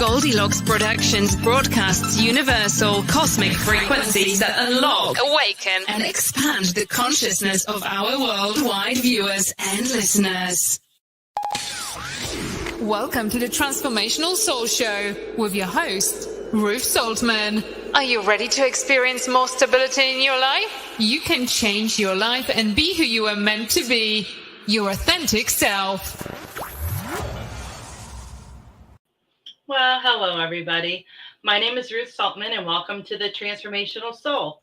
Goldylocks Productions broadcasts universal cosmic frequencies that unlock, awaken, and expand the consciousness of our worldwide viewers and listeners. Welcome to the Transformational Soul Show with your host, Ruth Soltman. Are you ready to experience more stability in your life? You can change your life and be who you are meant to be, your authentic self. Well, hello, everybody. My name is Ruth Soltman, and welcome to the Transformational Soul.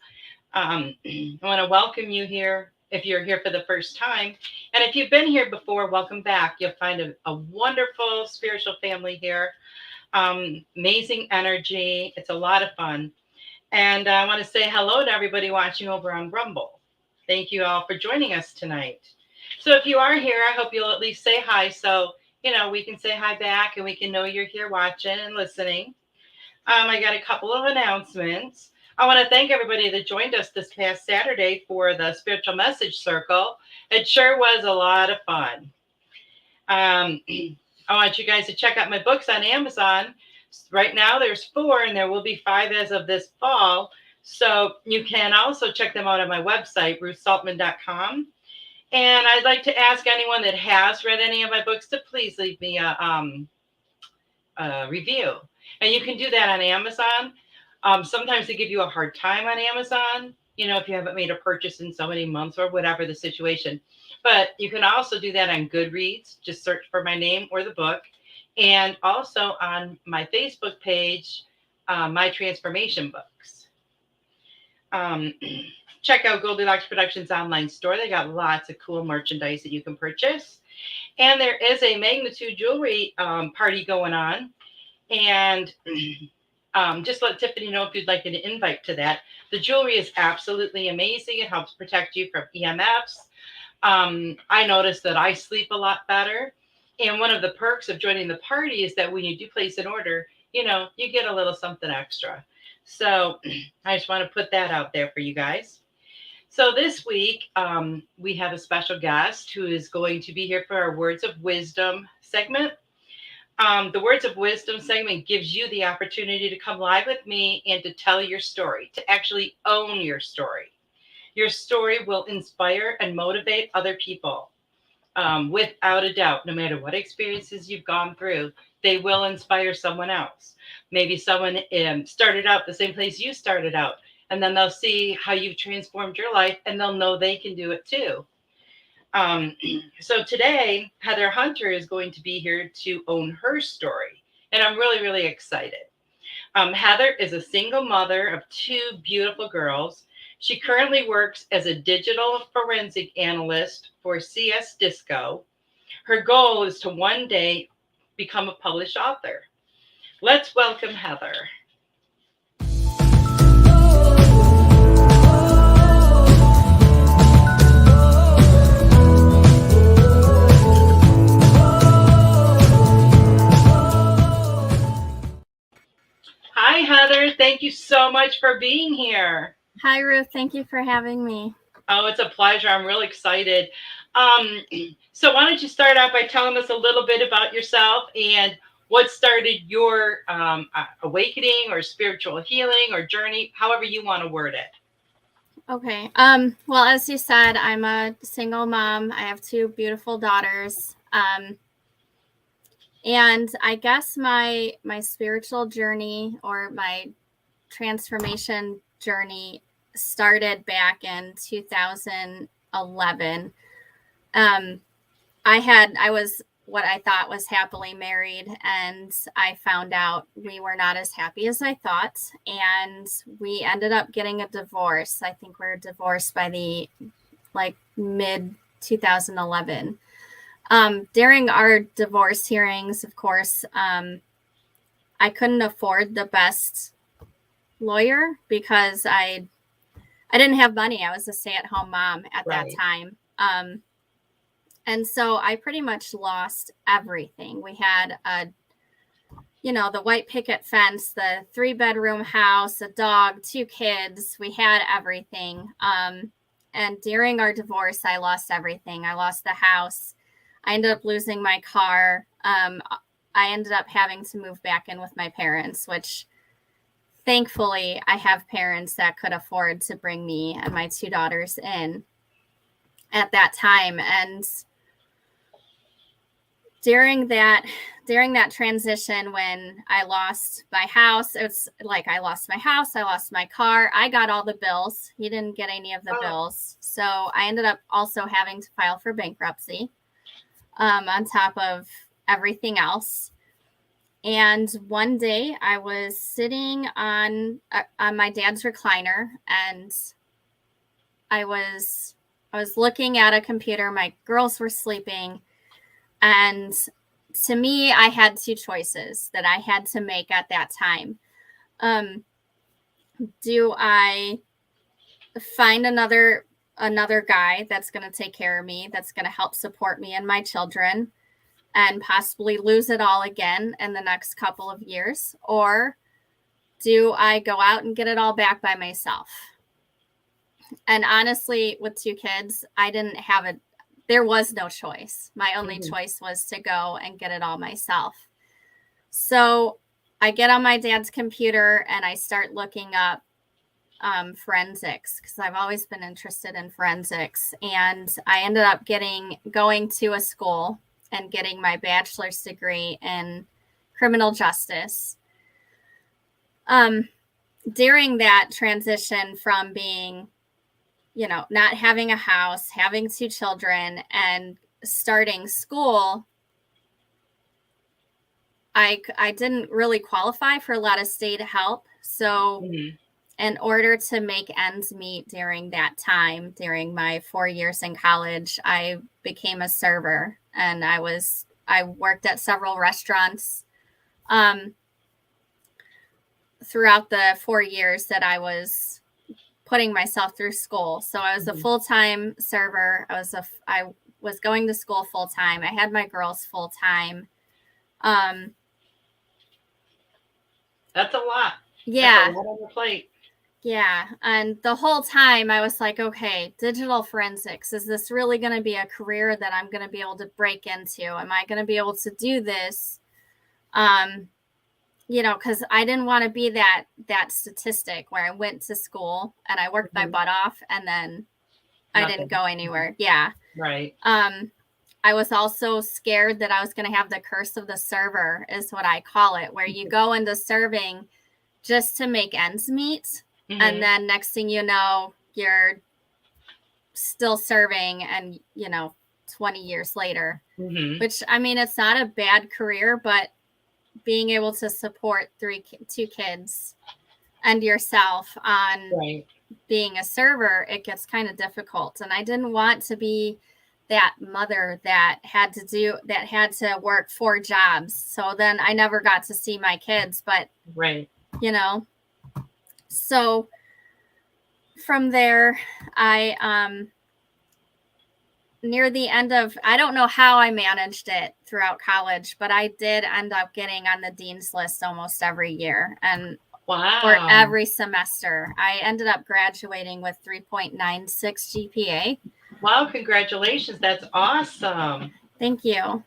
I want to welcome you here if you're here for the first time. And if you've been here before, welcome back. You'll find a wonderful spiritual family here. Amazing energy. It's a lot of fun. And I want to say hello to everybody watching over on Rumble. Thank you all for joining us tonight. So if you are here, I hope you'll at least say hi. So we can say hi back and we can know you're here watching and listening. I got a couple of announcements. I want to thank everybody that joined us this past Saturday for the Spiritual Message Circle. It sure was a lot of fun. I want you guys to check out my books on Amazon. Right now there's 4 and there will be 5 as of this fall. So you can also check them out on my website, ruthsoltman.com. And I'd like to ask anyone that has read any of my books to please leave me a review. And you can do that on Amazon. Sometimes they give you a hard time on Amazon, if you haven't made a purchase in so many months or whatever the situation. But you can also do that on Goodreads. Just search for my name or the book. And also on my Facebook page, My Transformation Books. Check out Goldylocks Productions online store. They got lots of cool merchandise that you can purchase. And there is a Magnitude Jewelry party going on. And just let Tiffany know if you'd like an invite to that. The jewelry is absolutely amazing. It helps protect you from EMFs. I noticed that I sleep a lot better. And one of the perks of joining the party is that when you do place an order, you get a little something extra. So I just want to put that out there for you guys. So this week, we have a special guest who is going to be here for our Words of Wisdom segment. The Words of Wisdom segment gives you the opportunity to come live with me and to tell your story, to actually own your story. Your story will inspire and motivate other people. Without a doubt, no matter what experiences you've gone through, they will inspire someone else. Maybe someone started out the same place you started out, and then they'll see how you've transformed your life, and they'll know they can do it too. So today, Heather Hunter is going to be here to own her story, and I'm really, really excited. Heather is a single mother of 2 beautiful girls. She currently works as a digital forensic analyst for CS Disco. Her goal is to one day become a published author. Let's welcome Heather. Hi, Heather. Thank you so much for being here. Hi, Ruth. Thank you for having me. Oh, it's a pleasure. I'm really excited. So why don't you start out by telling us a little bit about yourself and what started your awakening or spiritual healing or journey, however you want to word it. Okay. Well, as you said, I'm a single mom. I have 2 beautiful daughters. And I guess my spiritual journey or my transformation journey started back in 2011. I was what I thought was happily married, and I found out we were not as happy as I thought, and we ended up getting a divorce. I think we were divorced by the mid 2011. During our divorce hearings, of course, I couldn't afford the best lawyer because I didn't have money. I was a stay-at-home mom at that time. And so I pretty much lost everything. We had the white picket fence, the 3-bedroom house, a dog, 2 kids. We had everything. And during our divorce, I lost everything. I lost the house. I ended up losing my car. I ended up having to move back in with my parents, which thankfully I have parents that could afford to bring me and my 2 daughters in at that time. And during that transition, when I lost my house, it's like I lost my house, I lost my car, I got all the bills. He didn't get any of the bills. So I ended up also having to file for bankruptcy on top of everything else. And one day I was sitting on my dad's recliner, and I was looking at a computer. My girls were sleeping. And to me, I had 2 choices that I had to make at that time. Do I find another guy that's going to take care of me, that's going to help support me and my children, and possibly lose it all again in the next couple of years? Or do I go out and get it all back by myself? And honestly, with 2 kids, there was no choice. My only choice was to go and get it all myself. So I get on my dad's computer and I start looking up forensics, because I've always been interested in forensics. And I ended up going to a school and getting my bachelor's degree in criminal justice. During that transition from being, not having a house, having 2 children, and starting school, I didn't really qualify for a lot of state help. So in order to make ends meet during that time, during my 4 years in college, I became a server, and I worked at several restaurants throughout the 4 years that I was putting myself through school. So I was a full-time server. I was going to school full-time. I had my girls full-time. That's a lot. Yeah. That's a lot on the plate. Yeah. And the whole time I was like, okay, digital forensics, is this really going to be a career that I'm going to be able to break into? Am I going to be able to do this? Because I didn't want to be that statistic where I went to school and I worked my butt off and then I didn't go anywhere. Yeah. Right. I was also scared that I was going to have the curse of the server, is what I call it, where you go into serving just to make ends meet. And then next thing you know, you're still serving, and 20 years later, which, I mean, it's not a bad career, but being able to support 2 kids and yourself on being a server, it gets kind of difficult. And I didn't want to be that mother that had to work 4 jobs. So then I never got to see my kids, but so from there, I near the end of, I don't know how I managed it throughout college, but I did end up getting on the dean's list almost every year. And for every semester, I ended up graduating with 3.96 GPA. Wow, congratulations. That's awesome. Thank you.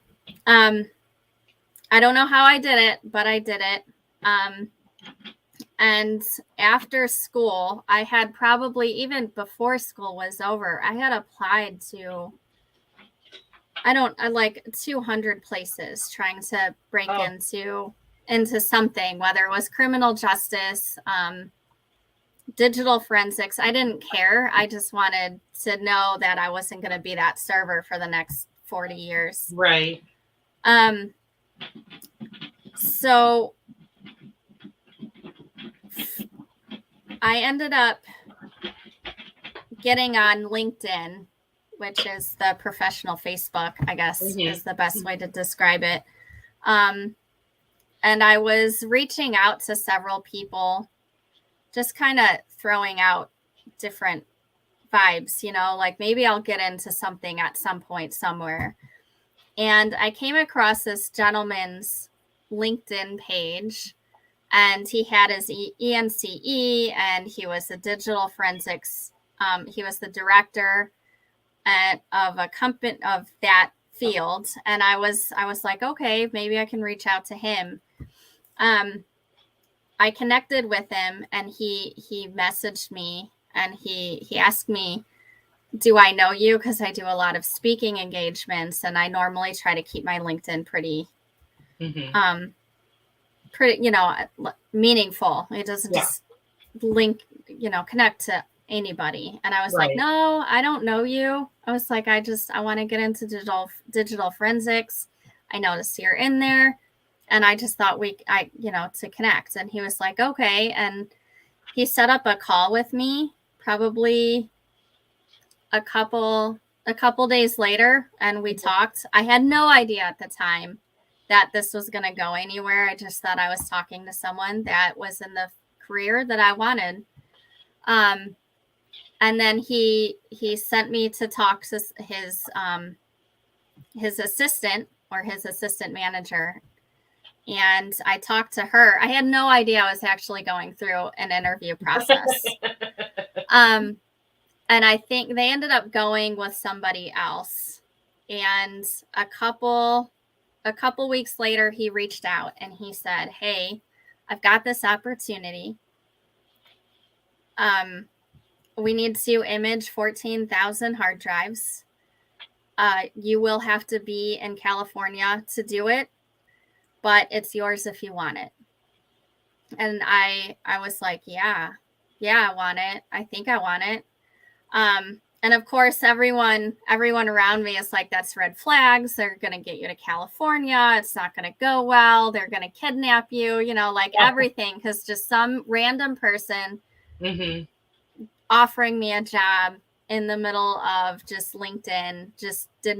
I don't know how I did it, but I did it. And after school, I had probably, even before school was over, I had applied to, like 200 places trying to break into something, whether it was criminal justice, digital forensics. I didn't care. I just wanted to know that I wasn't going to be that server for the next 40 years. Right. So I ended up getting on LinkedIn, which is the professional Facebook, I guess, is the best way to describe it. And I was reaching out to several people, just kind of throwing out different vibes, like maybe I'll get into something at some point somewhere. And I came across this gentleman's LinkedIn page, and he had his ENCE, and he was a digital forensics. He was the director of a company, of that field. And I was like, okay, maybe I can reach out to him. I connected with him, and he messaged me, and he asked me, do I know you? Because I do a lot of speaking engagements, and I normally try to keep my LinkedIn pretty, meaningful. It doesn't just link, connect to anybody. And I was like, no, I don't know you. I was like, I want to get into digital forensics. I noticed you're in there. And I just thought to connect. And he was like, okay. And he set up a call with me probably a couple days later. And we talked. I had no idea at the time that this was going to go anywhere. I just thought I was talking to someone that was in the career that I wanted. And then he sent me to talk to his assistant or his assistant manager. And I talked to her. I had no idea I was actually going through an interview process. And I think they ended up going with somebody else. And a couple weeks later, he reached out and he said, hey, I've got this opportunity. We need to image 14,000 hard drives. You will have to be in California to do it, but it's yours if you want it. And I was like, yeah, I want it. I think I want it. And of course, everyone around me is like, that's red flags. They're going to get you to California. It's not going to go well. They're going to kidnap you, everything. Because just some random person offering me a job in the middle of just LinkedIn just it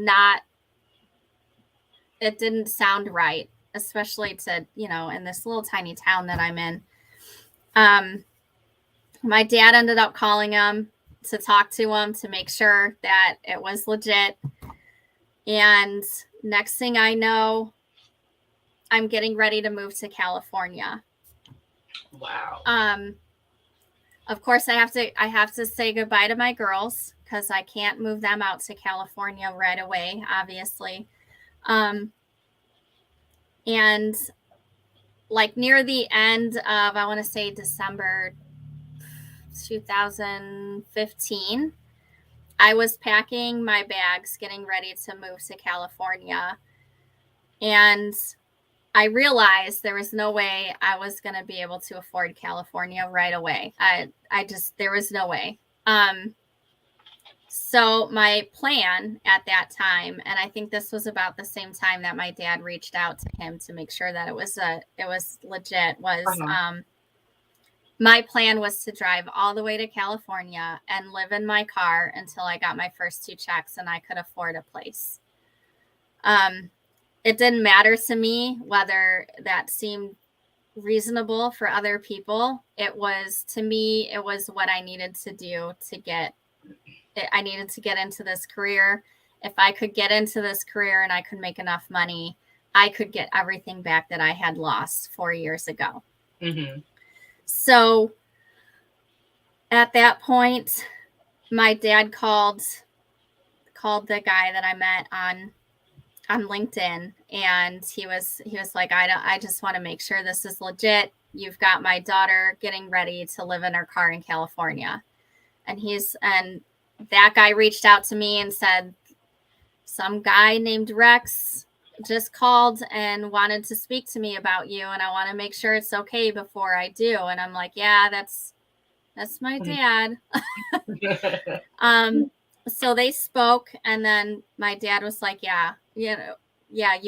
didn't sound right, especially to, in this little tiny town that I'm in. My dad ended up calling him to talk to him to make sure that it was legit. And next thing I know, I'm getting ready to move to California. Wow. Of course, I have to say goodbye to my girls because I can't move them out to California right away, obviously. And like near the end of, I want to say December 2015, I was packing my bags, getting ready to move to California. And I realized there was no way I was going to be able to afford California right away. There was no way. So my plan at that time, and I think this was about the same time that my dad reached out to him to make sure that it was legit, was my plan was to drive all the way to California and live in my car until I got my first 2 checks and I could afford a place. It didn't matter to me whether that seemed reasonable for other people. To me, it was what I needed to do to get it. I needed to get into this career. If I could get into this career and I could make enough money, I could get everything back that I had lost 4 years ago. So at that point, my dad called the guy that I met on LinkedIn, and he was like, I just want to make sure this is legit. You've got my daughter getting ready to live in her car in California. And that guy reached out to me and said, some guy named Rex just called and wanted to speak to me about you, and I want to make sure it's okay before I do. And I'm like, yeah, that's my dad. So they spoke, and then my dad was like, yeah, you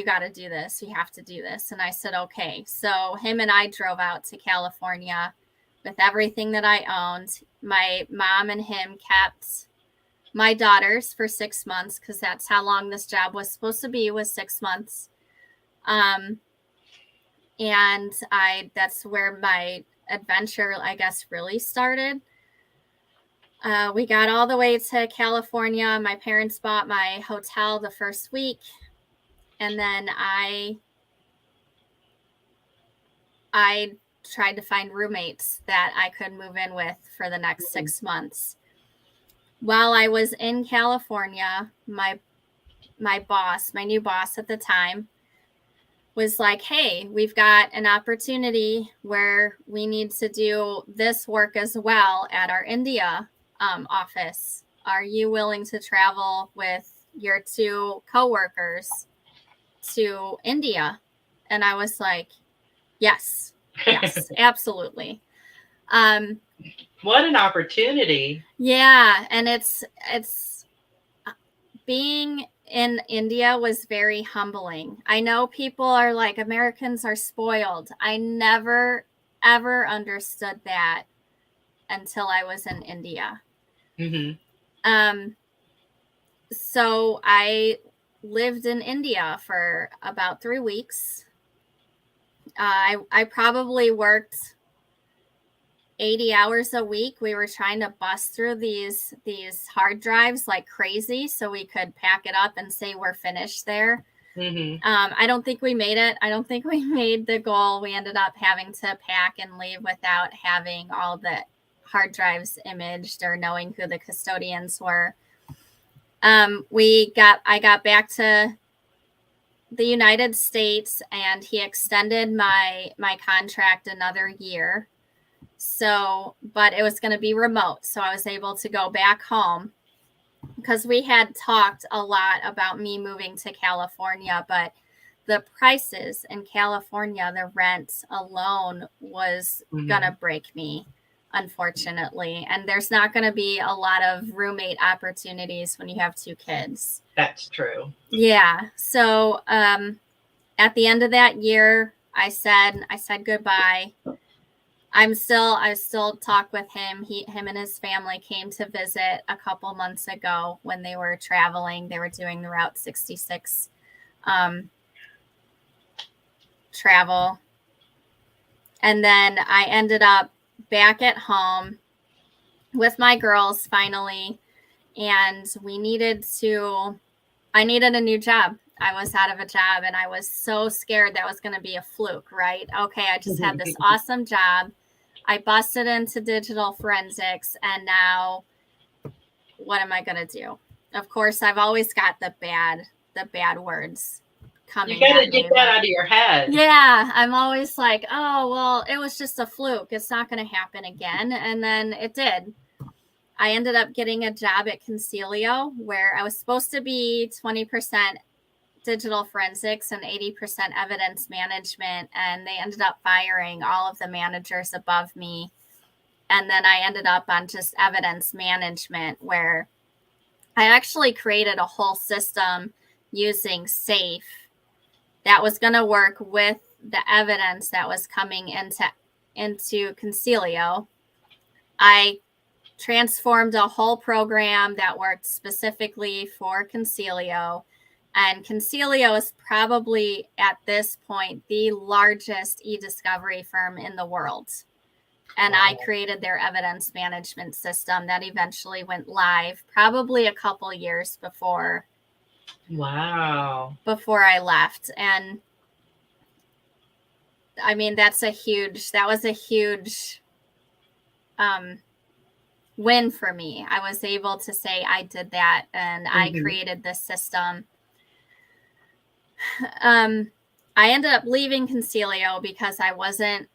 got to do this. You have to do this. And I said, okay. So him and I drove out to California with everything that I owned. My mom and him kept my daughters for 6 months because that's how long this job was supposed to be, was 6 months. And that's where my adventure, I guess, really started. We got all the way to California. My parents bought my hotel the first week. And then I tried to find roommates that I could move in with for the next 6 months. While I was in California, my my new boss at the time, was like, hey, we've got an opportunity where we need to do this work as well at our India office. Are you willing to travel with your 2 coworkers to India? And I was like, yes, absolutely. What an opportunity. Yeah. And it's being in India was very humbling. I know people are like, Americans are spoiled. I never, ever understood that until I was in India. Mm-hmm. So I lived in India for about 3 weeks. I probably worked 80 hours a week. We were trying to bust through these hard drives like crazy so we could pack it up and say we're finished there. Mm-hmm. I don't think we made it. I don't think we made the goal. We ended up having to pack and leave without having all the hard drives imaged or knowing who the custodians were. I got back to the United States, and he extended my contract another year. So, but it was going to be remote. So I was able to go back home because we had talked a lot about me moving to California, but the prices in California, the rent alone was going to break me, unfortunately. And there's not going to be a lot of roommate opportunities when you have 2 kids. That's true. Yeah. So at the end of that year, I said goodbye. I still talk with him. Him and his family came to visit a couple months ago when they were traveling. They were doing the Route 66 travel. And then I ended up back at home with my girls finally. And I needed a new job. I was out of a job and I was so scared that was going to be a fluke, right? Okay, I just had this awesome job. I busted into digital forensics, and now what am I going to do? Of course, I've always got the bad words coming. You got to get that out of your head. Yeah, I'm always like, oh, well, it was just a fluke. It's not going to happen again. And then it did. I ended up getting a job at Concilio where I was supposed to be 20% digital forensics and 80% evidence management. And they ended up firing all of the managers above me. And then I ended up on just evidence management, where I actually created a whole system using SAFE that was going to work with the evidence that was coming into Concilio. I transformed a whole program that worked specifically for Concilio. And Concilio is probably at this point the largest e-discovery firm in the world. And wow. I created their evidence management system that eventually went live probably a couple years before. Wow. Before I left. And I mean, that was a huge win for me. I was able to say I did that, and I created this system. I ended up leaving Concilio because I wasn't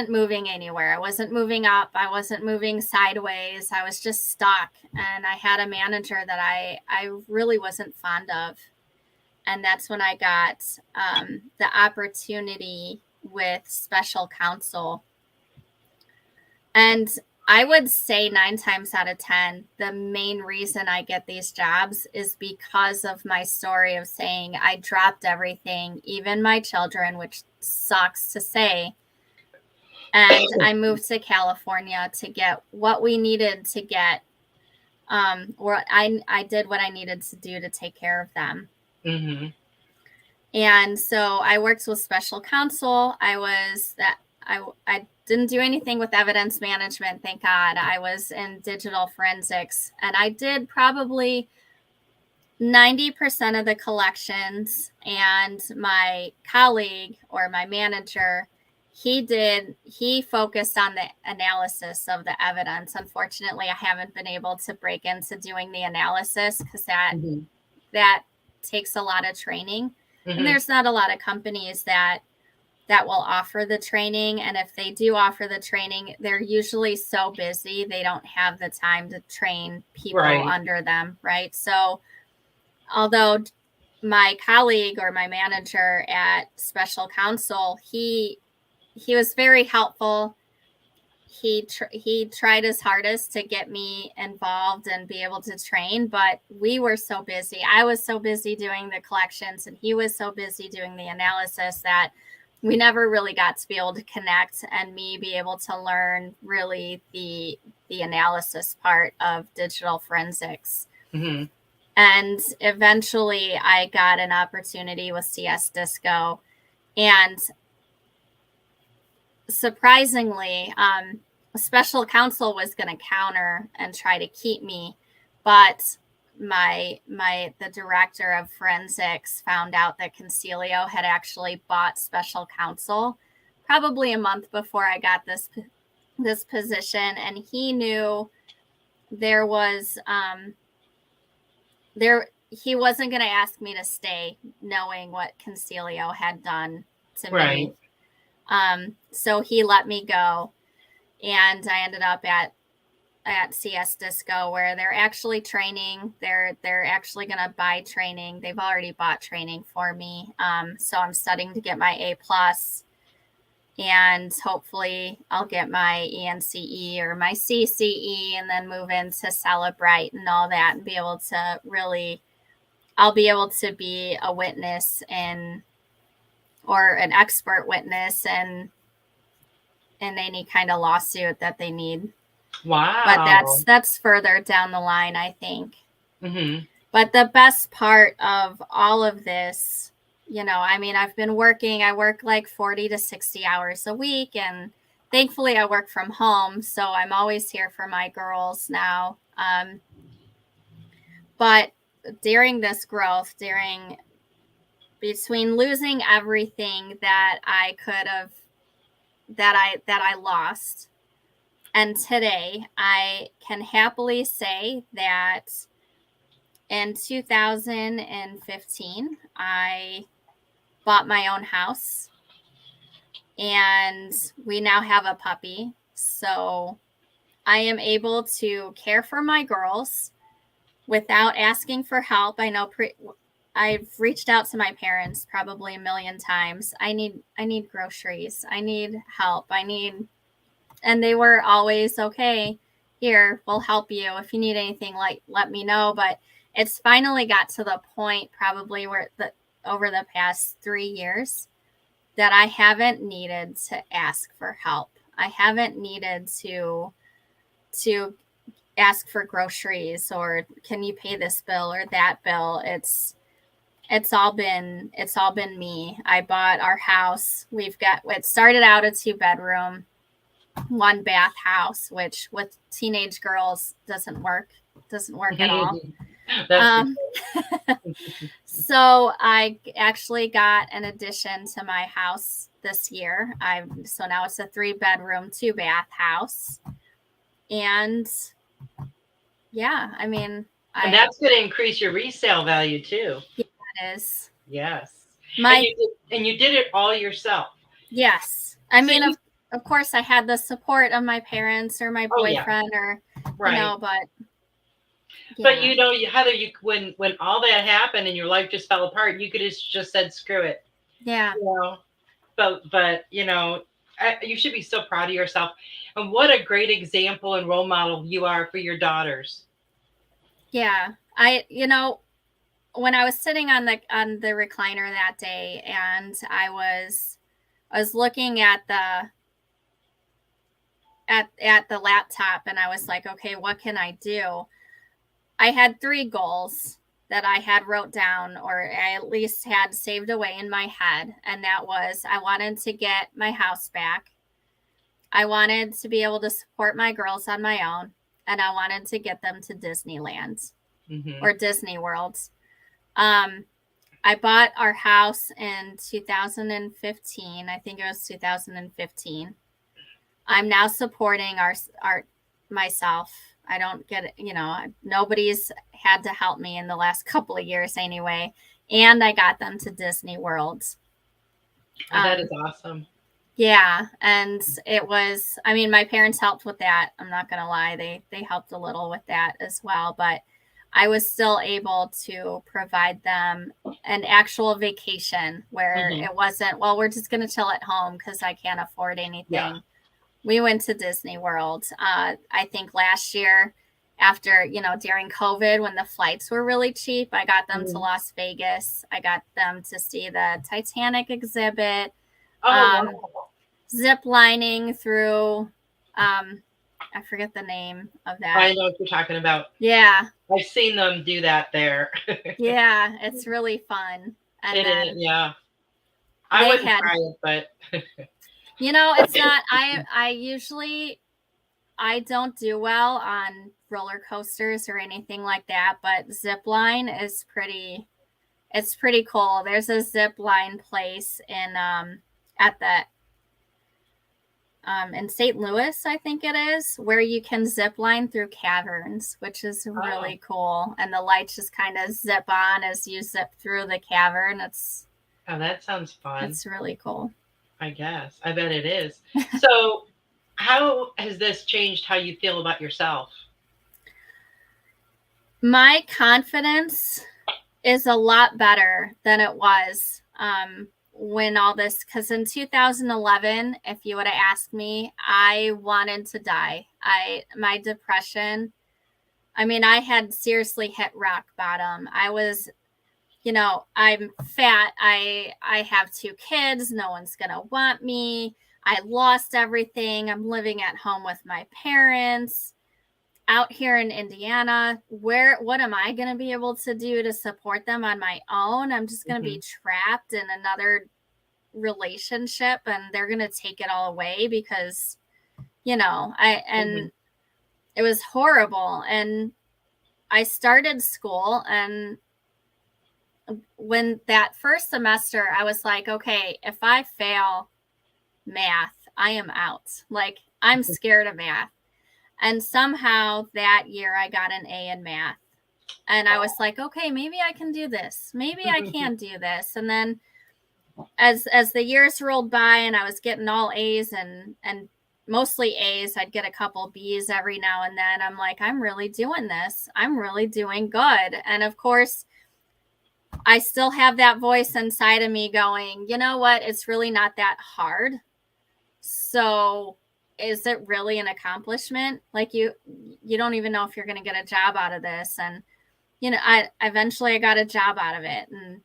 moving anywhere. I wasn't moving up. I wasn't moving sideways. I was just stuck. And I had a manager that I really wasn't fond of. And that's when I got the opportunity with special counsel. And I would say 9 times out of 10, the main reason I get these jobs is because of my story of saying I dropped everything, even my children, which sucks to say. And I moved to California to get what we needed to get, or I did what I needed to do to take care of them. Mm-hmm. And so I worked with special counsel. I didn't do anything with evidence management, thank God. I was in digital forensics, and I did probably 90% of the collections. And my colleague or my manager, he focused on the analysis of the evidence. Unfortunately, I haven't been able to break into doing the analysis because that takes a lot of training. Mhm. And there's not a lot of companies that will offer the training. And if they do offer the training, they're usually so busy, they don't have the time to train people Right. under them. Right. So although my colleague or my manager at Special Counsel, he was very helpful. He tried his hardest to get me involved and be able to train, but we were so busy. I was so busy doing the collections and he was so busy doing the analysis that we never really got to be able to connect and me be able to learn really the analysis part of digital forensics. Mhm. And eventually I got an opportunity with CS Disco, and surprisingly, Special Counsel was going to counter and try to keep me, but the director of forensics found out that Concilio had actually bought Special Counsel probably a month before I got this position, and he knew there was he wasn't going to ask me to stay, knowing what Concilio had done to me. So he let me go, and I ended up at CS Disco, where they're actually training. They're actually going to buy training. They've already bought training for me. So I'm studying to get my A+, and hopefully I'll get my ENCE or my CCE, and then move into Celebrate and all that, and be able to really, I'll be able to be a witness or an expert witness in any kind of lawsuit that they need. Wow. But that's further down the line, I think. Mhm. But the best part of all of this, I mean, I've been working, I work like 40 to 60 hours a week, and thankfully I work from home, so I'm always here for my girls now. But during this growth, between losing everything that I could have, that I lost, and today, I can happily say that in 2015, I bought my own house, and we now have a puppy. So I am able to care for my girls without asking for help. I know I've reached out to my parents probably a million times. I need groceries. I need help. And they were always, okay, here, we'll help you. If you need anything, let me know. But it's finally got to the point, probably over the past 3 years, that I haven't needed to ask for help. I haven't needed to ask for groceries, or can you pay this bill or that bill. It's all been me. I bought our house. It started out a 2-bedroom, 1-bath house, which with teenage girls doesn't work at all. So I actually got an addition to my house this year. So now it's a 3-bedroom, 2-bath house. And yeah, I mean, and that's going to increase your resale value too. Yeah, it is. Yes. And you did it all yourself. Yes. I mean, of course, I had the support of my parents or my boyfriend, or right. but when all that happened and your life just fell apart, you could have just said screw it. Yeah. But you should be so proud of yourself, and what a great example and role model you are for your daughters. Yeah. When I was sitting on the recliner that day, and I was looking at the laptop, and I was like, okay, what can I do? I had 3 goals that I had wrote down, or I at least had saved away in my head. And that was, I wanted to get my house back. I wanted to be able to support my girls on my own. And I wanted to get them to Disneyland or Disney World. I bought our house in 2015. I think it was 2015. I'm now supporting myself I don't get it. Nobody's had to help me in the last couple of years anyway. And I got them to Disney World. Oh, that is awesome. Yeah. And it was, my parents helped with that. I'm not going to lie. They helped a little with that as well, but I was still able to provide them an actual vacation where it wasn't, well, we're just going to chill at home because I can't afford anything. Yeah. We went to Disney World. I think last year after, during COVID, when the flights were really cheap, I got them to Las Vegas. I got them to see the Titanic exhibit. Wow. Zip lining through, I forget the name of that. I know what you're talking about. Yeah. I've seen them do that there. Yeah, it's really fun. And yeah. I wouldn't try it, but it's not, I don't do well on roller coasters or anything like that, but zip line is pretty cool. There's a zip line place in St. Louis, I think it is, where you can zip line through caverns, which is really cool. And the lights just kind of zip on as you zip through the cavern. Oh, that sounds fun. It's really cool. I guess. I bet it is. So how has this changed how you feel about yourself? My confidence is a lot better than it was when all this, because in 2011, if you would have asked me, I wanted to die. My depression, I had seriously hit rock bottom. I was, I'm fat. I have 2 kids. No one's going to want me. I lost everything. I'm living at home with my parents out here in Indiana. What am I going to be able to do to support them on my own? I'm just going to be trapped in another relationship and they're going to take it all away because, it was horrible. And I started school, and when that first semester, I was like, okay, if I fail math, I am out. Like, I'm scared of math. And somehow that year I got an A in math. And I was like, okay, maybe I can do this. Maybe I can do this. And then as the years rolled by and I was getting all A's and mostly A's, I'd get a couple B's every now and then. I'm like, I'm really doing this. I'm really doing good. And of course, I still have that voice inside of me going, you know what? It's really not that hard. So is it really an accomplishment? Like you don't even know if you're going to get a job out of this. And, I eventually got a job out of it. And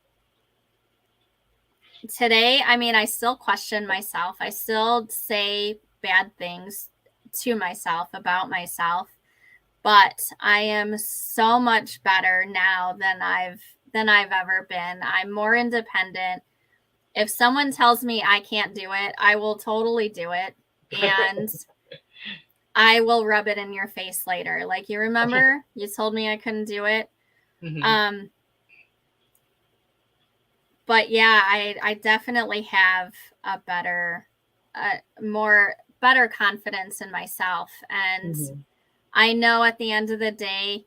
today, I still question myself. I still say bad things to myself about myself, but I am so much better now than I've ever been. I'm more independent. If someone tells me I can't do it, I will totally do it. And I will rub it in your face later. Like, you remember you told me I couldn't do it. But yeah, I definitely have a better confidence in myself. And I know at the end of the day,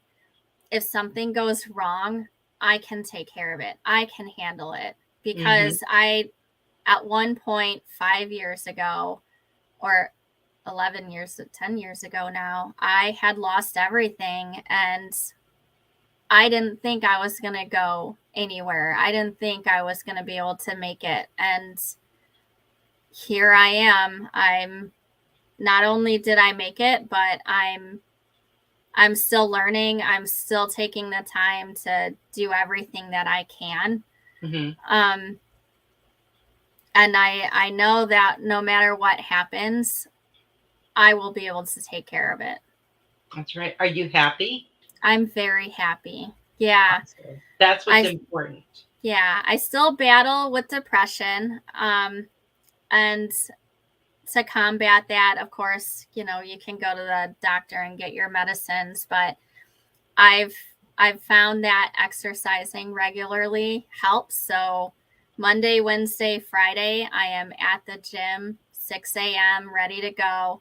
if something goes wrong, I can take care of it. I can handle it, because at one point 5 years ago, or 10 years ago now, I had lost everything, and I didn't think I was going to go anywhere. I didn't think I was going to be able to make it. And here I am. Not only did I make it, but I'm still learning. I'm still taking the time to do everything that I can. And I know that no matter what happens, I will be able to take care of it. That's right. Are you happy? I'm very happy. Yeah. That's what's important. Yeah. I still battle with depression. And to combat that, of course, you can go to the doctor and get your medicines, but I've found that exercising regularly helps. So Monday, Wednesday, Friday, I am at the gym, 6 a.m., ready to go.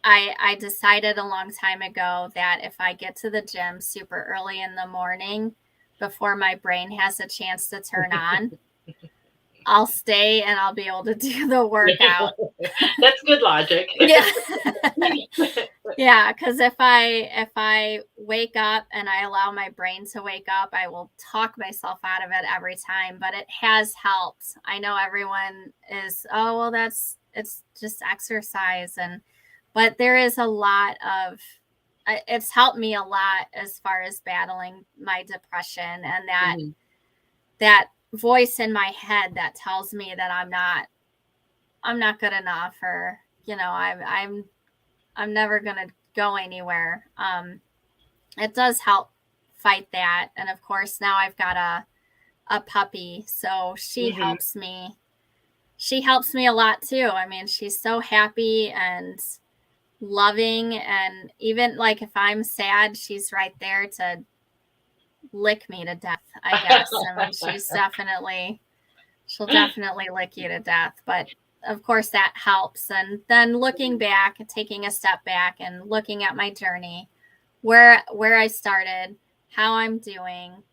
I decided a long time ago that if I get to the gym super early in the morning before my brain has a chance to turn on, I'll stay and I'll be able to do the workout. That's good logic. Yeah. Yeah, because if I wake up and I allow my brain to wake up, I will talk myself out of it every time. But it has helped. I know everyone is, oh well, it's just exercise, but there is a lot of, it's helped me a lot as far as battling my depression and that voice in my head that tells me that I'm not good enough, or I'm never going to go anywhere. It does help fight that. And of course, now I've got a puppy, so she helps me. She helps me a lot too. I mean, she's so happy and loving. And even like if I'm sad, she's right there to lick me to death, I guess. I mean, she'll definitely lick you to death. But of course that helps. And then looking back, taking a step back and looking at my journey, where I started, how I'm doing.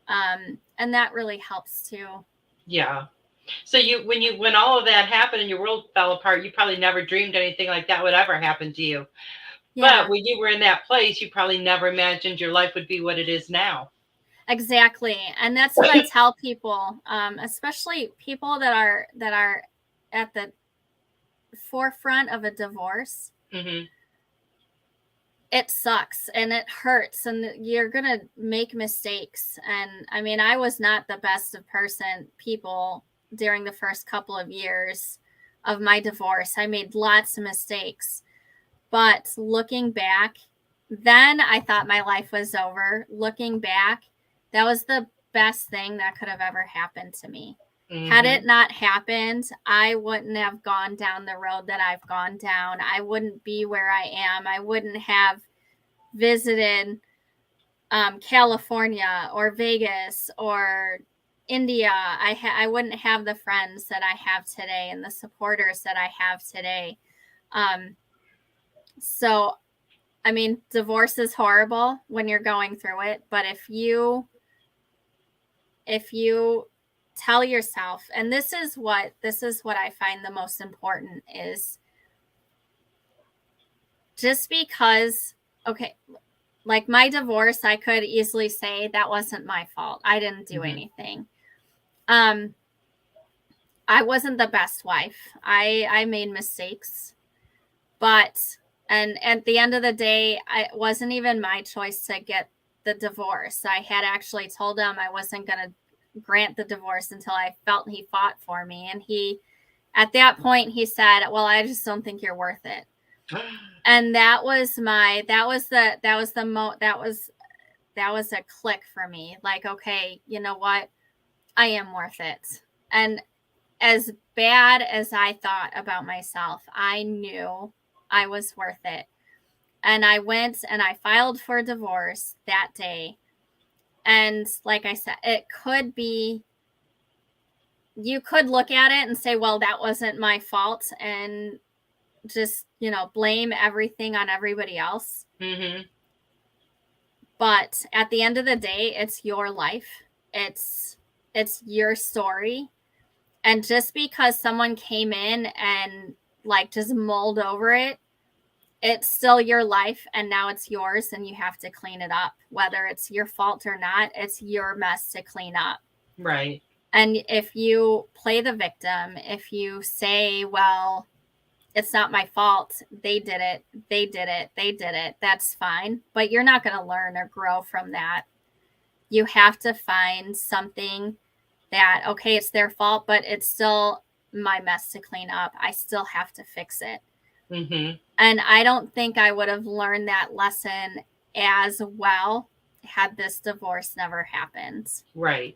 And that really helps too. Yeah. So when all of that happened and your world fell apart, you probably never dreamed anything like that would ever happen to you. Yeah. But when you were in that place, you probably never imagined your life would be what it is now. Exactly. And that's what I tell people, especially people that are at the forefront of a divorce. It sucks and it hurts and you're going to make mistakes. And I mean, I was not the best of people during the first couple of years of my divorce. I made lots of mistakes. But looking back, then I thought my life was over. Looking back, that was the best thing that could have ever happened to me. Had it not happened, I wouldn't have gone down the road that I've gone down. I wouldn't be where I am. I wouldn't have visited California or Vegas or India. I wouldn't have the friends that I have today and the supporters that I have today. So, I mean, divorce is horrible when you're going through it. But if you tell yourself, and this is what I find the most important is, just because, okay, like my divorce, I could easily say that wasn't my fault. I didn't do anything. I wasn't the best wife. I made mistakes, and at the end of the day, it wasn't even my choice to get the divorce. I had actually told him I wasn't going to grant the divorce until I felt he fought for me. And at that point, he said, well, I just don't think you're worth it. And that was a click for me. Like, okay, you know what? I am worth it. And as bad as I thought about myself, I knew I was worth it. And I went and I filed for divorce that day. And like I said, it could be, you could look at it and say, well, that wasn't my fault, and just, blame everything on everybody else. But at the end of the day, it's your life. It's your story. And just because someone came in and like just mulled over it, it's still your life, and now it's yours, and you have to clean it up. Whether it's your fault or not, it's your mess to clean up. Right. And if you play the victim, if you say, well, it's not my fault, they did it, that's fine. But you're not going to learn or grow from that. You have to find something that, okay, it's their fault, but it's still my mess to clean up. I still have to fix it. And I don't think I would have learned that lesson as well had this divorce never happened. Right.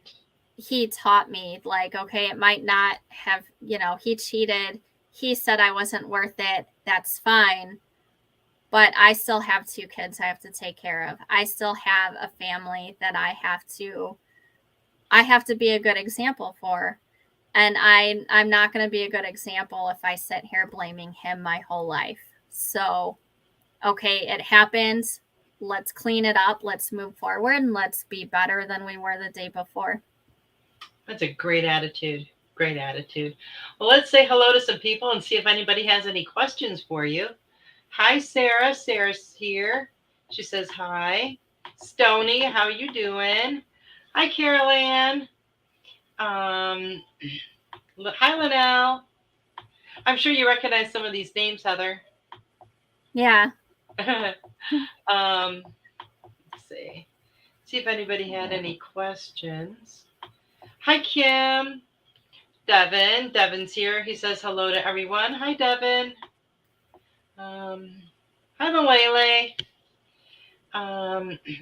He taught me, like, okay, it might not have, he cheated. He said I wasn't worth it. That's fine. But I still have 2 kids I have to take care of. I still have a family that I have to be a good example for. And I'm not going to be a good example if I sit here blaming him my whole life. So, okay, it happened. Let's clean it up. Let's move forward and let's be better than we were the day before. That's a great attitude. Great attitude. Well, let's say hello to some people and see if anybody has any questions for you. Hi, Sarah. Sarah's here. She says hi. Stony, how you doing? Hi, Carol Ann. Hi, Linnell. I'm sure you recognize some of these names, Heather. Yeah. Let's see. See if anybody had any questions. Hi, Kim. Devin. Devin's here. He says hello to everyone. Hi, Devin. Hi, Malele.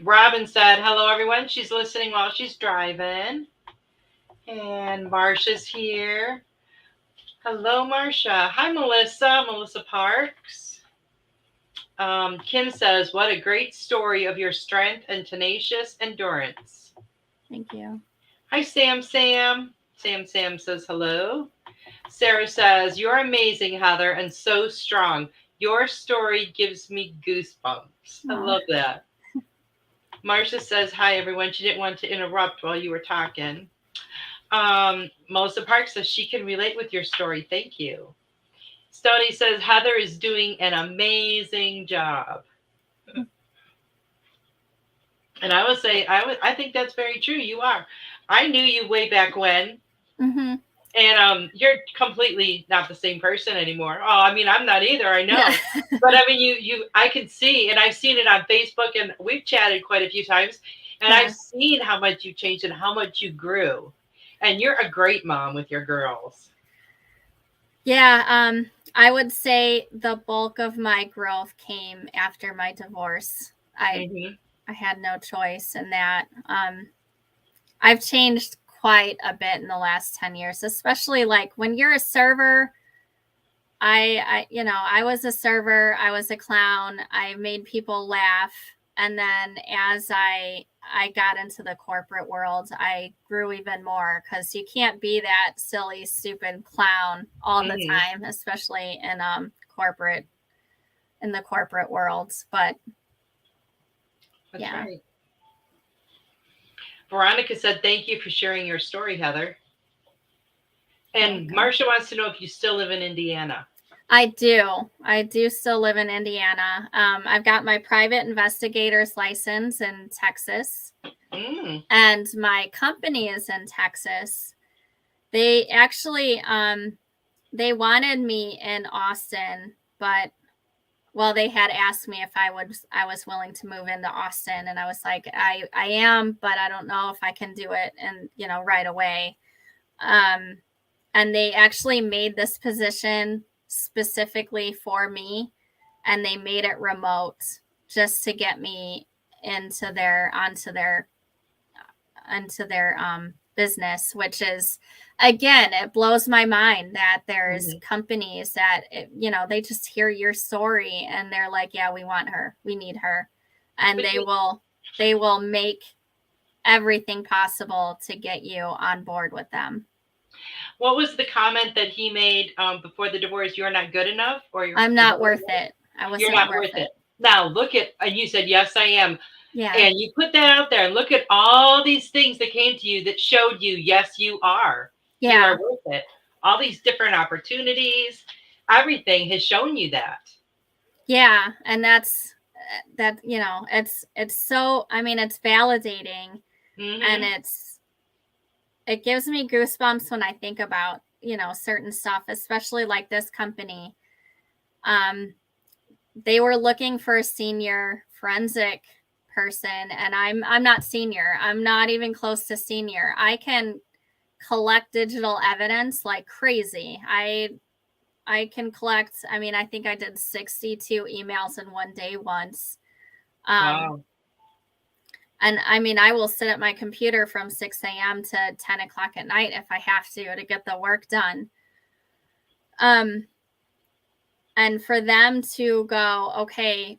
Robin said hello, everyone. She's listening while she's driving. And Marsha's here. Hello, Marsha. Hi, Melissa. Melissa Parks. Kim says, what a great story of your strength and tenacious endurance. Thank you. Hi, Sam. Sam says hello. Sarah says, you're amazing, Heather, and so strong. Your story gives me goosebumps. I love that. Marcia says, hi, everyone. She didn't want to interrupt while you were talking. Melissa Park says she can relate with your story. Thank you. Stony says, Heather is doing an amazing job. And I would say, I think that's very true. You are. I knew you way back when. Mm-hmm. And you're completely not the same person anymore. Oh, I mean, I'm not either. I know. Yeah. But I mean, I can see, and I've seen it on Facebook, and we've chatted quite a few times, and I've seen how much you changed and how much you grew. And you're a great mom with your girls. Yeah. I would say the bulk of my growth came after my divorce. I had no choice in that. I've changed quite a bit in the last 10 years, especially like when you're a server. I was a server. I was a clown. I made people laugh. And then as I got into the corporate world, I grew even more, because you can't be that silly, stupid clown all the time, especially in the corporate world. But that's right. Veronica said, thank you for sharing your story, Heather. And Marcia wants to know if you still live in Indiana. I do still live in Indiana. I've got my private investigator's license in Texas. And my company is in Texas. They actually, they wanted me in Austin, but they had asked me if I was willing to move into Austin. And I was like, I am, but I don't know if I can do it and, right away. And they actually made this position specifically for me, and they made it remote just to get me onto their business, which is, again, it blows my mind that there's companies that, they just hear your story and they're like, yeah, we want her, we need her. And they will make everything possible to get you on board with them. What was the comment that he made before the divorce? You're not good enough, or I'm not worth it. You're not worth it. Now look at, and you said, yes, I am. Yeah. And you put that out there, and look at all these things that came to you that showed you, yes, you are. Yeah. You are worth it. All these different opportunities, everything has shown you that. Yeah. And it's so, it's validating, and it gives me goosebumps when I think about, certain stuff, especially like this company. They were looking for a senior forensic person, and I'm not senior. I'm not even close to senior. I can collect digital evidence like crazy. I can collect, I think I did 62 emails in one day once. Wow. And I will sit at my computer from 6 a.m. to 10 o'clock at night if I have to get the work done. And for them to go, okay,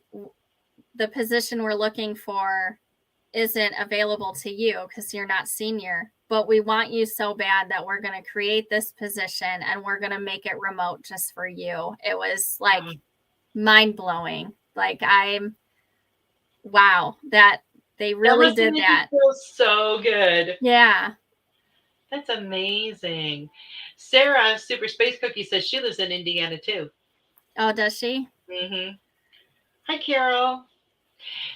the position we're looking for isn't available to you because you're not senior, but we want you so bad that we're going to create this position and we're going to make it remote just for you. It was like mind blowing. Like wow, that they really did that. Feels so good. Yeah. That's amazing. Sarah, Super Space Cookie, says she lives in Indiana too. Oh, does she? Mm-hmm. Hi, Carol.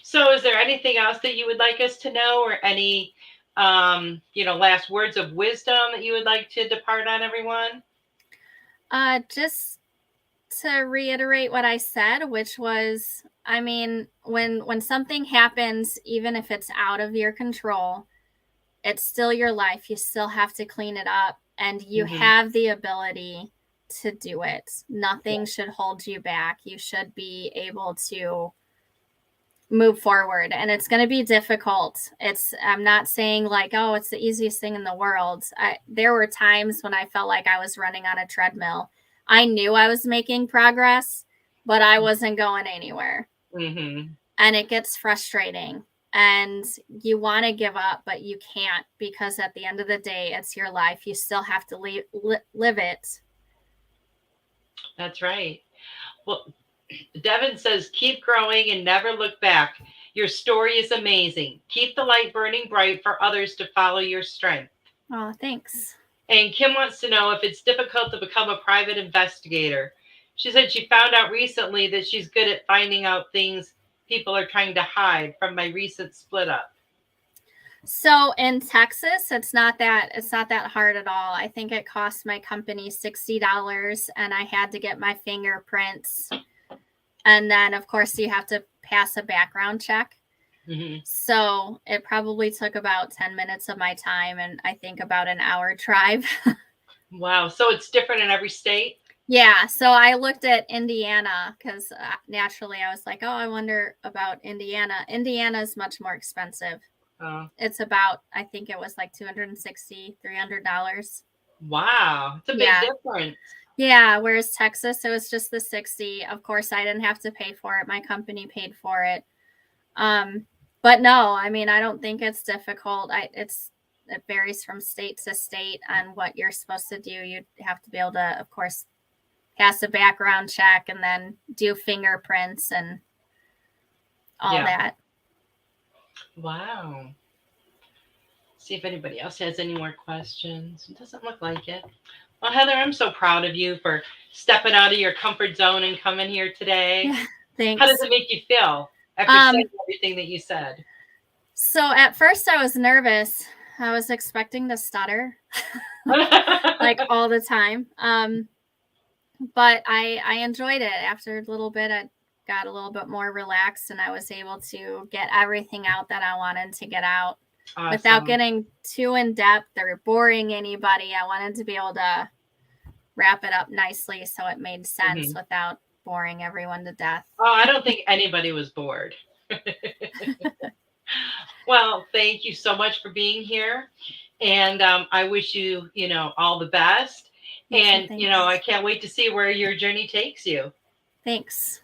So is there anything else that you would like us to know, or any, last words of wisdom that you would like to depart on, everyone? Just to reiterate what I said, which was, I mean, when something happens, even if it's out of your control, it's still your life. You still have to clean it up, and you have the ability to do it. Nothing should hold you back. You should be able to move forward, and it's going to be difficult. I'm not saying like, oh, it's the easiest thing in the world. There were times when I felt like I was running on a treadmill. I knew I was making progress, but I wasn't going anywhere. And it gets frustrating, and you want to give up, but you can't, because at the end of the day, it's your life. You still have to live it. That's right. Well, Devin says, keep growing and never look back. Your story is amazing. Keep the light burning bright for others to follow your strength. Oh, thanks. And Kim wants to know if it's difficult to become a private investigator. She said she found out recently that she's good at finding out things people are trying to hide from my recent split up. So in Texas, it's not that hard at all. I think it cost my company $60, and I had to get my fingerprints. And then, of course, you have to pass a background check. So it probably took about 10 minutes of my time, and I think about an hour drive. Wow. So it's different in every state? Yeah. So I looked at Indiana, because naturally I was like, oh, I wonder about Indiana. Indiana is much more expensive. It's about, I think it was like $260, $300. Wow. It's a big difference. Yeah, whereas Texas, it was just the 60. Of course, I didn't have to pay for it. My company paid for it. But no, I mean, I don't think it's difficult. It varies from state to state on what you're supposed to do. You have to be able to, of course, pass a background check and then do fingerprints and all that. Wow. See if anybody else has any more questions. It doesn't look like it. Well, Heather, I'm so proud of you for stepping out of your comfort zone and coming here today. Thanks. How does it make you feel after saying everything that you said? So at first I was nervous. I was expecting to stutter like all the time. But I enjoyed it. After a little bit, I got a little bit more relaxed, and I was able to get everything out that I wanted to get out. Awesome. Without getting too in depth or boring anybody. I wanted to be able to wrap it up nicely so it made sense without boring everyone to death. Oh, I don't think anybody was bored. Well, thank you so much for being here. And I wish you, all the best. And, I can't wait to see where your journey takes you. Thanks.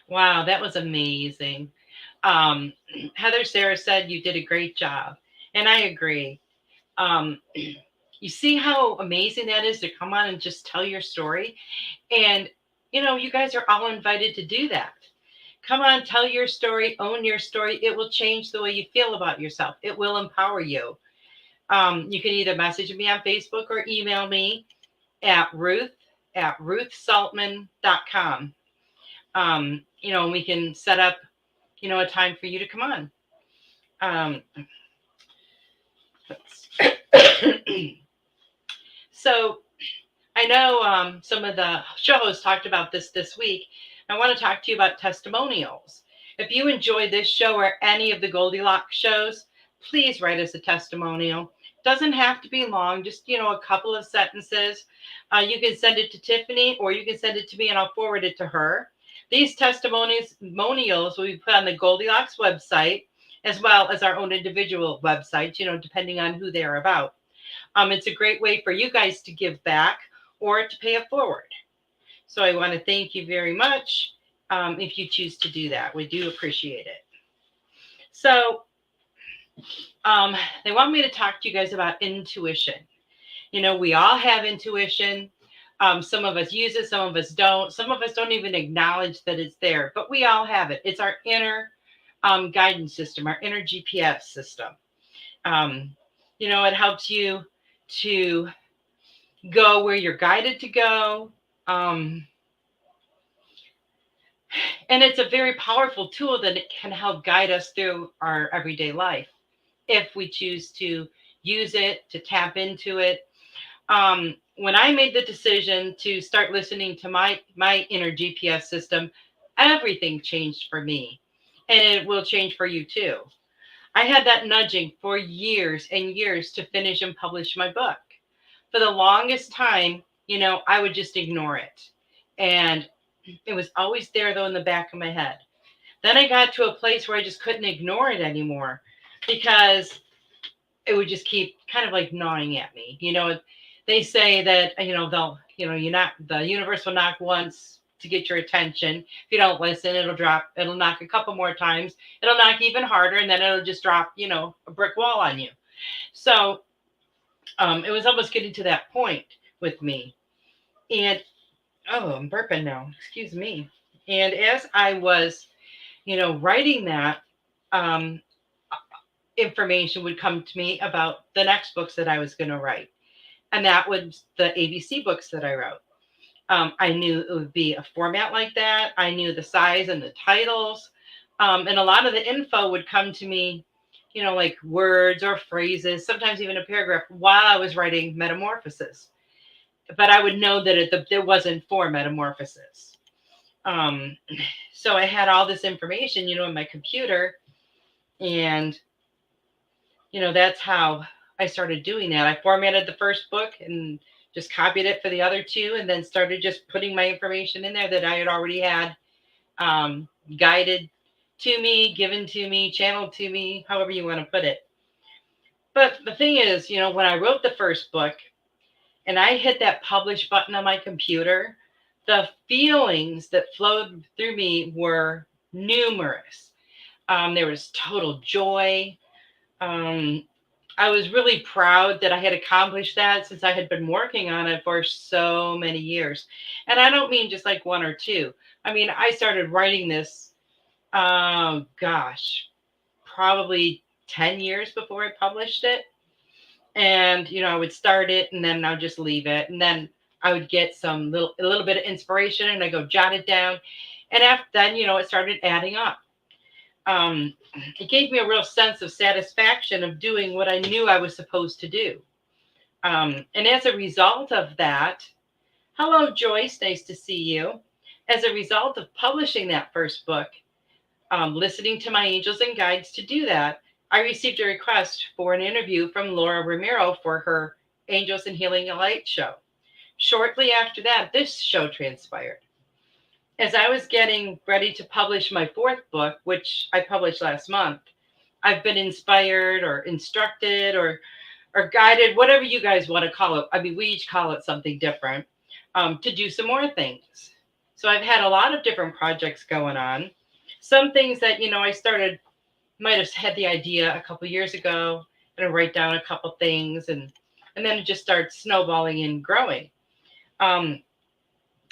Wow, that was amazing. Heather Sarah said you did a great job. And I agree. You see how amazing that is to come on and just tell your story. And, you guys are all invited to do that. Come on, tell your story, own your story. It will change the way you feel about yourself. It will empower you. You can either message me on Facebook or email me at ruth@ruthsoltman.com. We can set up, a time for you to come on. So I know some of the show hosts talked about this week. I want to talk to you about testimonials. If you enjoy this show or any of the Goldylocks shows, please write us a testimonial. Doesn't have to be long, just, a couple of sentences. You can send it to Tiffany, or you can send it to me and I'll forward it to her. These testimonials will be put on the Goldylocks website, as well as our own individual websites, depending on who they're about. It's a great way for you guys to give back or to pay it forward. So I want to thank you very much if you choose to do that. We do appreciate it. So they want me to talk to you guys about intuition. We all have intuition. Some of us use it, some of us don't. Some of us don't even acknowledge that it's there, but we all have it. It's our inner guidance system, our inner GPS system. It helps you to go where you're guided to go. And it's a very powerful tool that it can help guide us through our everyday life if we choose to use it, to tap into it. When I made the decision to start listening to my inner GPS system, everything changed for me, and it will change for you too. I had that nudging for years and years to finish and publish my book. For the longest time, I would just ignore it. And it was always there, though, in the back of my head. Then I got to a place where I just couldn't ignore it anymore because it would just keep kind of like gnawing at me. They say that, the universe will knock once to get your attention. If you don't listen, it'll knock a couple more times. It'll knock even harder, and then it'll just drop, a brick wall on you. So it was almost getting to that point with me. And, I'm burping now, excuse me. And as I was, writing that, information would come to me about the next books that I was going to write. And that was the ABC books that I wrote. I knew it would be a format like that. I knew the size and the titles. And a lot of the info would come to me, like words or phrases, sometimes even a paragraph while I was writing Metamorphosis. But I would know that it wasn't for Metamorphosis. So I had all this information, in my computer. And, that's how I started doing that. I formatted the first book and just copied it for the other two, and then started just putting my information in there that I had already had guided to me, given to me, channeled to me, however you want to put it. But the thing is, when I wrote the first book and I hit that publish button on my computer, the feelings that flowed through me were numerous. There was total joy. I was really proud that I had accomplished that, since I had been working on it for so many years. And I don't mean just like one or two. I mean, I started writing this, probably 10 years before I published it. And, I would start it and then I'd just leave it. And then I would get a little bit of inspiration and I go jot it down. And after then, it started adding up. It gave me a real sense of satisfaction of doing what I knew I was supposed to do. And as a result of that, hello, Joyce, nice to see you. As a result of publishing that first book, listening to my angels and guides to do that, I received a request for an interview from Laura Romero for her Angels and Healing Alight show. Shortly after that, this show transpired. As I was getting ready to publish my fourth book, which I published last month, I've been inspired or instructed or guided, whatever you guys want to call it. I mean, we each call it something different, to do some more things. So I've had a lot of different projects going on. Some things that, I might have had the idea a couple years ago, and I write down a couple things, and then it just starts snowballing and growing.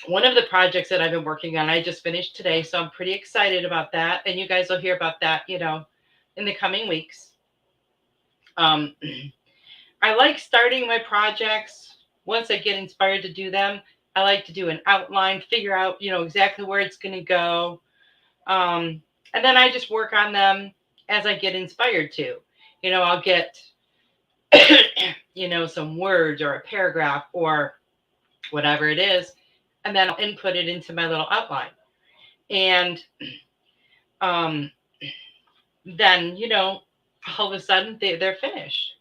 One of the projects that I've been working on, I just finished today, so I'm pretty excited about that. And you guys will hear about that, in the coming weeks. I like starting my projects. Once I get inspired to do them, I like to do an outline, figure out, exactly where it's going to go. And then I just work on them as I get inspired to. I'll get, some words or a paragraph or whatever it is, and then I'll input it into my little outline. And then, all of a sudden they're finished.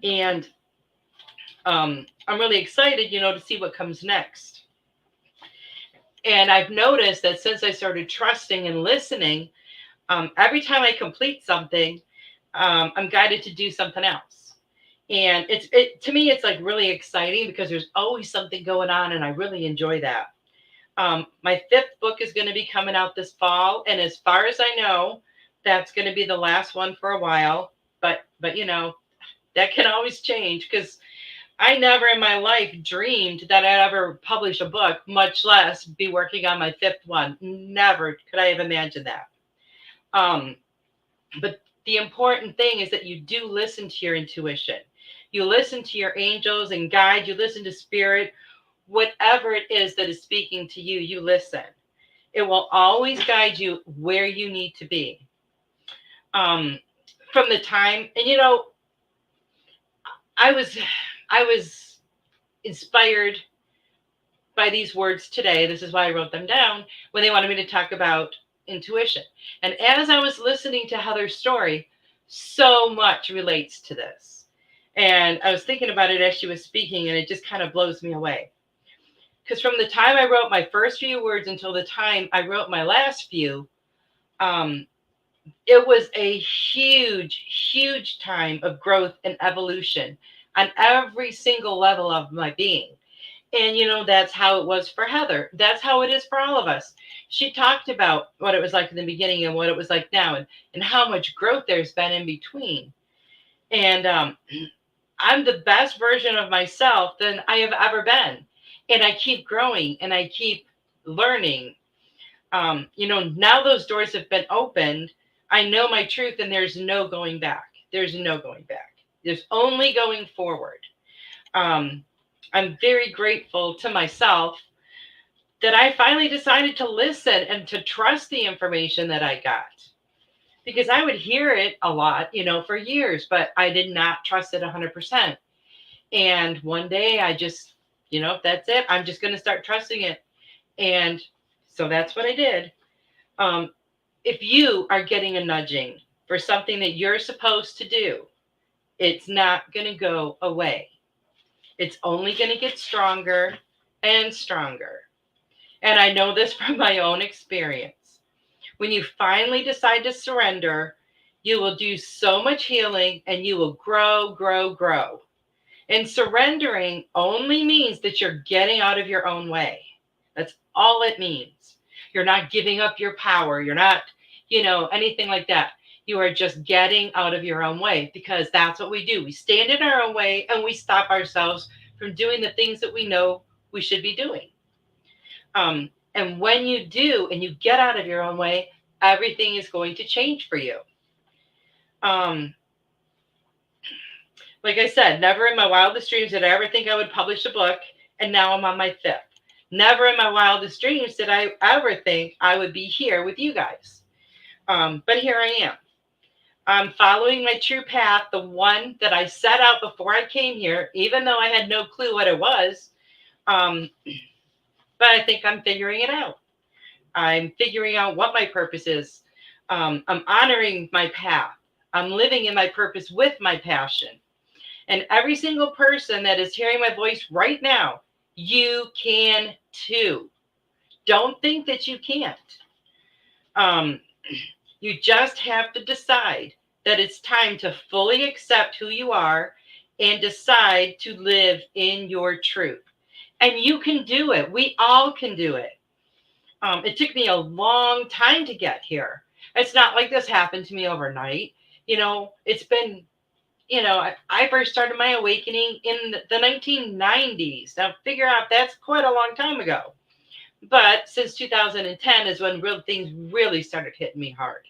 And I'm really excited, to see what comes next. And I've noticed that since I started trusting and listening, every time I complete something, I'm guided to do something else. And to me, it's like really exciting because there's always something going on, and I really enjoy that. My fifth book is going to be coming out this fall, and as far as I know, that's going to be the last one for a while. But that can always change, because I never in my life dreamed that I'd ever publish a book, much less be working on my 5th one. Never could I have imagined that. But the important thing is that you do listen to your intuition. You listen to your angels and guide. You listen to spirit. Whatever it is that is speaking to you, you listen. It will always guide you where you need to be. From the time, and I was inspired by these words today. This is why I wrote them down when they wanted me to talk about intuition. And as I was listening to Heather's story, so much relates to this. And I was thinking about it as she was speaking, and it just kind of blows me away. Because from the time I wrote my first few words until the time I wrote my last few, it was a huge, huge time of growth and evolution on every single level of my being. And, that's how it was for Heather. That's how it is for all of us. She talked about what it was like in the beginning and what it was like now, and how much growth there's been in between. And I'm the best version of myself than I have ever been. And I keep growing and I keep learning. Now those doors have been opened. I know my truth, and there's no going back. There's no going back. There's only going forward. I'm very grateful to myself that I finally decided to listen and to trust the information that I got. Because I would hear it a lot, for years, but I did not trust it 100%. And one day I just, that's it. I'm just going to start trusting it. And so that's what I did. If you are getting a nudging for something that you're supposed to do, it's not going to go away. It's only going to get stronger and stronger. And I know this from my own experience. When you finally decide to surrender, you will do so much healing and you will grow, grow, grow. And surrendering only means that you're getting out of your own way. That's all it means. You're not giving up your power. You're not, anything like that. You are just getting out of your own way, because that's what we do. We stand in our own way and we stop ourselves from doing the things that we know we should be doing. And when you do and you get out of your own way, everything is going to change for you. Like I said, never in my wildest dreams did I ever think I would publish a book, and now I'm on my 5th. Never in my wildest dreams did I ever think I would be here with you guys. But here I am. I'm following my true path, the one that I set out before I came here, even though I had no clue what it was. But I think I'm figuring it out. I'm figuring out what my purpose is. I'm honoring my path. I'm living in my purpose with my passion. And every single person that is hearing my voice right now, you can too. Don't think that you can't. You just have to decide that it's time to fully accept who you are and decide to live in your truth. And you can do it. We all can do it. It took me a long time to get here. It's not like this happened to me overnight. It's been, I first started my awakening in the 1990s. Now figure out that's quite a long time ago. But since 2010 is when real things really started hitting me hard.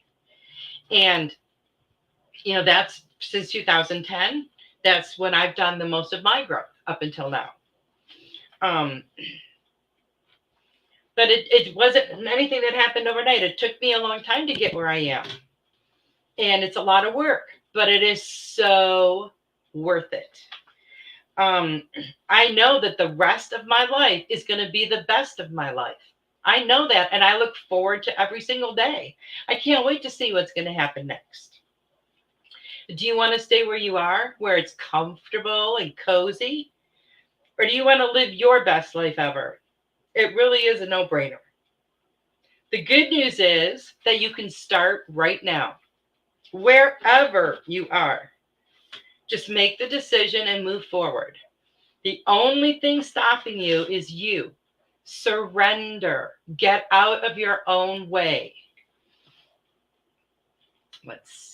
And, that's since 2010. That's when I've done the most of my growth up until now. But it wasn't anything that happened overnight. It took me a long time to get where I am. And it's a lot of work, but it is so worth it. I know that the rest of my life is going to be the best of my life. I know that, and I look forward to every single day. I can't wait to see what's going to happen next. Do you want to stay where you are, where it's comfortable and cozy? Or do you want to live your best life ever? It really is a no-brainer. The good news is that you can start right now, wherever you are. Just make the decision and move forward. The only thing stopping you is you. Surrender. Get out of your own way. Let's see.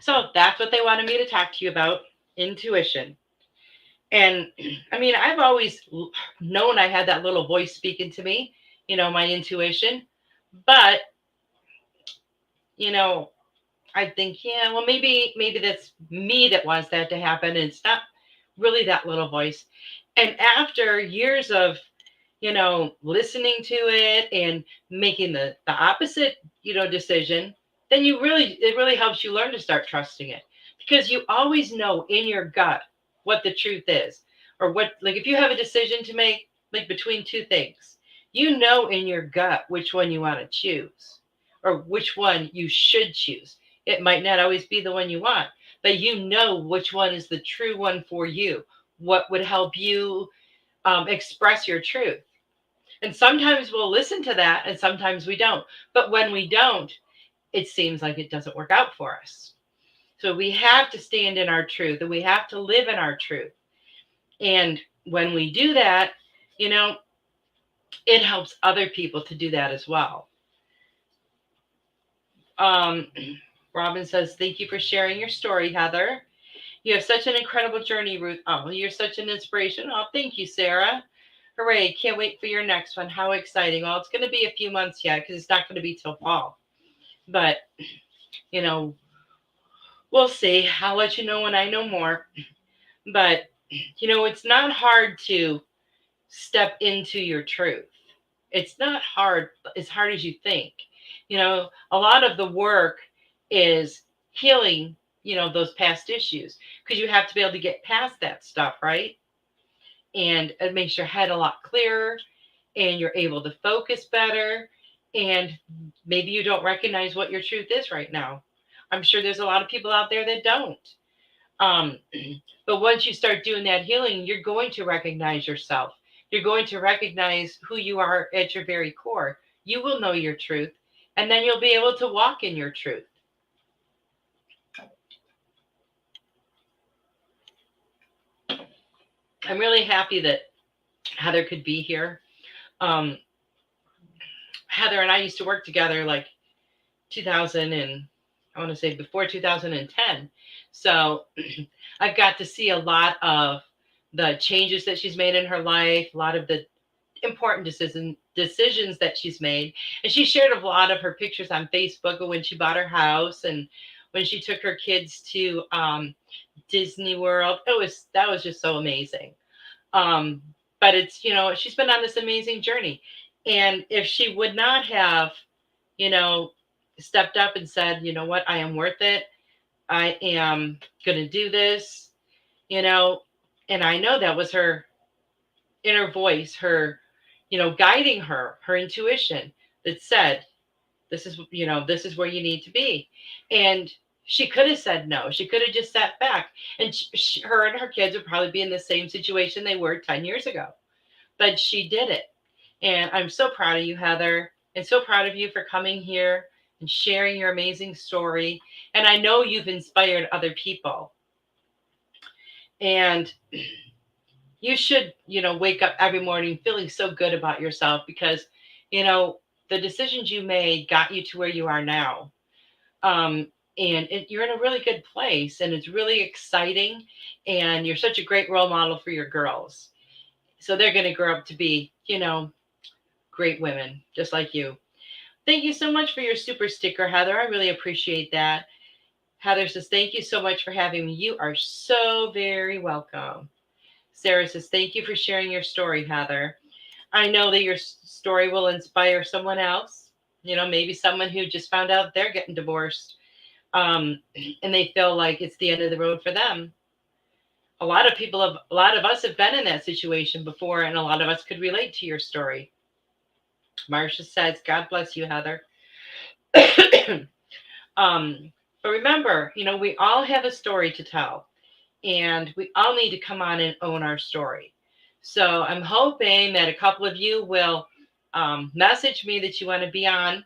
So that's what they wanted me to talk to you about. Intuition. And I mean, I've always known I had that little voice speaking to me, my intuition. But, you know, I think, yeah, well, maybe that's me that wants that to happen. And it's not really that little voice. And after years of, listening to it and making the opposite, decision, then it really helps you learn to start trusting it, because you always know in your gut what the truth is, or what, like, if you have a decision to make, like between two things, in your gut which one you want to choose, or which one you should choose. It might not always be the one you want, but which one is the true one for you, what would help you express your truth. And sometimes we'll listen to that and sometimes we don't. But when we don't, it seems like it doesn't work out for us. So we have to stand in our truth and we have to live in our truth. And when we do that, it helps other people to do that as well. Robin says, thank you for sharing your story, Heather. You have such an incredible journey, Ruth. Oh, you're such an inspiration. Oh, thank you, Sarah. Hooray. Can't wait for your next one. How exciting. Well, it's going to be a few months yet because it's not going to be till fall. But, we'll see. I'll let you know when I know more. But, it's not hard to step into your truth. It's not hard as you think. A lot of the work is healing, those past issues, because you have to be able to get past that stuff, right? And it makes your head a lot clearer and you're able to focus better. And maybe you don't recognize what your truth is right now. I'm sure there's a lot of people out there that don't. But once you start doing that healing, you're going to recognize yourself. You're going to recognize who you are at your very core. You will know your truth, and then you'll be able to walk in your truth. I'm really happy that Heather could be here. Heather and I used to work together like 2000 and I want to say before 2010. So I've got to see a lot of the changes that she's made in her life, a lot of the important decisions that she's made. And she shared a lot of her pictures on Facebook of when she bought her house and when she took her kids to Disney World. That was just so amazing. But it's, she's been on this amazing journey. And if she would not have, stepped up and said, you know what, I am worth it. I am going to do this, and I know that was her inner voice, her, guiding her intuition that said, this is where you need to be. And she could have said no. She could have just sat back, and her and her kids would probably be in the same situation they were 10 years ago. But she did it. And I'm so proud of you, Heather, and so proud of you for coming here and sharing your amazing story. And I know you've inspired other people. And you should, wake up every morning feeling so good about yourself because, the decisions you made got you to where you are now. And you're in a really good place and it's really exciting. And you're such a great role model for your girls. So they're going to grow up to be, great women, just like you. Thank you so much for your super sticker, Heather. I really appreciate that. Heather says, thank you so much for having me. You are so very welcome. Sarah says, thank you for sharing your story, Heather. I know that your story will inspire someone else, maybe someone who just found out they're getting divorced and they feel like it's the end of the road for them. A lot of us have been in that situation before, and a lot of us could relate to your story. Marcia says, God bless you, Heather. But remember, we all have a story to tell, and we all need to come on and own our story. So I'm hoping that a couple of you will message me that you want to be on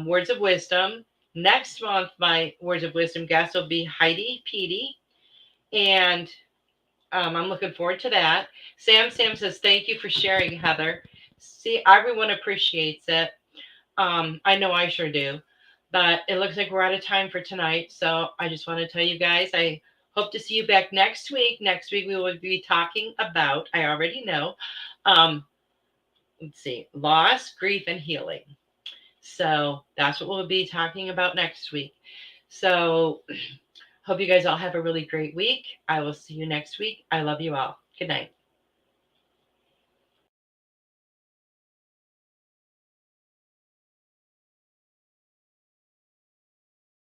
Words of Wisdom. Next month, my Words of Wisdom guest will be Heidi Petey, and I'm looking forward to that. Sam says, thank you for sharing, Heather. See, everyone appreciates it. I know I sure do. But it looks like we're out of time for tonight. So I just want to tell you guys, I Hope to see you back next week. Next week we will be talking about, I already know, let's see, loss, grief, and healing. So that's what we'll be talking about next week. So hope you guys all have a really great week. I will see you next week. I love you all. Good night.